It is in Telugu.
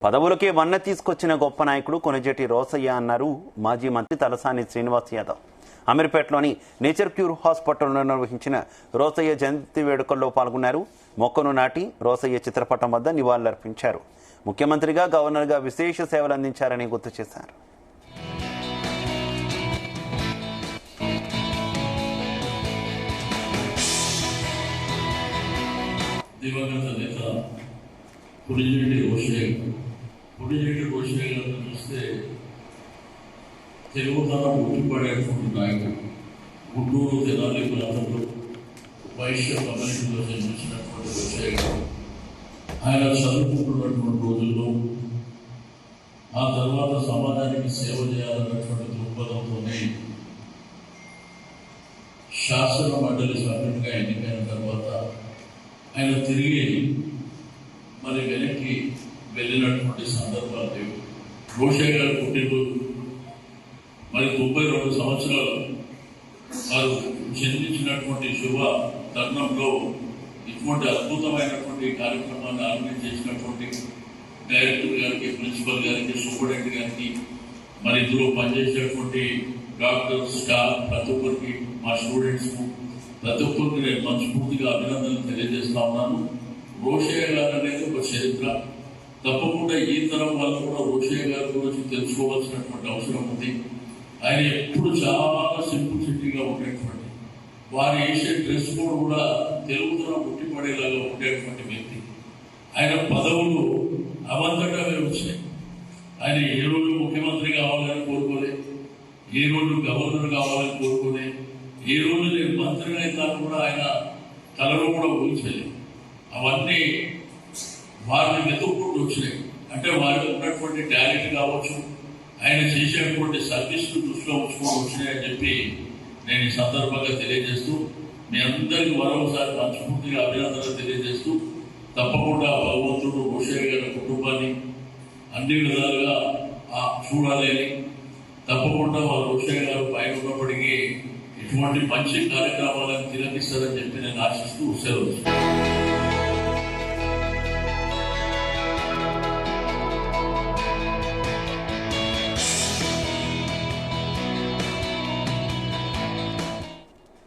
పదవులకే వన్న తీసుకొచ్చిన గొప్ప నాయకుడు కొణిజేటి రోసయ్య అన్నారు మాజీ మంత్రి తలసాని శ్రీనివాస్ యాదవ్. అమీర్పేటలోని నేచర్ క్యూర్ హాస్పిటల్లో నిర్వహించిన రోసయ్య జయంతి వేడుకల్లో పాల్గొన్నారు. మొక్కను నాటి రోసయ్య చిత్రపటం వద్ద నివాళులర్పించారు. ముఖ్యమంత్రిగా, గవర్నర్గా విశేష సేవలు అందించారని గుర్తు చేశారు. కొణిజేటి రోషయ్య గారిని చూస్తే తెలుగుతనం ఉట్టిపడేటువంటి నాయకుడు. గుంటూరు తెనాలి ప్రాంతంలో వైశ్య కమ్యూనిటీలో జన్మించినటువంటి రోషయ్య గారు ఆయన చదువుకుంటున్నటువంటి రోజుల్లో ఆ తర్వాత సమాజానికి సేవ చేయాలన్నటువంటి దృక్పథంతోనే శాసన మండలి సభ్యుడిగా ఎన్నికైన తర్వాత ఆయన తిరిగి మరి వెనక్కి వెళ్ళినటువంటి సందర్భాలు లేవు. రోషయ్య గారు పుట్టినరోజు మరి 92 సంవత్సరాలు వారు చెందించినటువంటి శుభ తరుణంలో ఇటువంటి అద్భుతమైనటువంటి కార్యక్రమాన్ని ఆర్గనైజ్ చేసినటువంటి డైరెక్టర్ గారికి, ప్రిన్సిపల్ గారికి, సూపరింటెండెంట్ గారికి, మరి ఇందులో పనిచేసేటువంటి డాక్టర్స్, స్టాఫ్, ప్రతి ఒక్కరికి, మా స్టూడెంట్స్ ప్రతి ఒక్కరికి నేను మనస్ఫూర్తిగా అభినందనలు తెలియజేస్తా ఉన్నాను. రోషయ్య గారు అనేది ఒక చరిత్ర. తప్పకుండా ఈ తరం వాళ్ళు కూడా రోషయ్య గారి గురించి తెలుసుకోవాల్సినటువంటి అవసరం ఉంది. ఆయన ఎప్పుడు చాలా సింప్లిసిటీగా ఉండేటువంటి, వారు వేసే డ్రెస్ కోడ్ కూడా తెలుగుతనం పుట్టిపడేలాగా ఉండేటువంటి వ్యక్తి. ఆయన పదవులు అవంతటా వచ్చినాయి. ఆయన ఏ రోజు ముఖ్యమంత్రి కావాలని కోరుకోలే, ఏ రోజు గవర్నర్ కావాలని కోరుకోలే, ఏ రోజు నేను మంత్రిగా అయినా కూడా ఆయన కలలో కూడా ఊహించలేదు. అవన్నీ వారిని వెతుక్కుంటూ వచ్చినాయి. అంటే వారికి ఉన్నటువంటి టాలెంట్ కావచ్చు, ఆయన చేసేటువంటి సర్వీస్ దృష్టిలో ఉంచుకుంటూ వచ్చినాయని చెప్పి నేను ఈ సందర్భంగా తెలియజేస్తూ, మీ అందరికీ మరొకసారి మనస్ఫూర్తిగా అభినందనలు తెలియజేస్తూ, తప్పకుండా భగవంతుడు రోషయ్య గారి కుటుంబాన్ని అన్ని విధాలుగా చూడాలని, తప్పకుండా వారు రోషయ్య గారు పైన ఉన్నప్పటికీ ఇటువంటి మంచి కార్యక్రమాలను తిలకిస్తారని చెప్పి నేను ఆశిస్తూ సెలవు.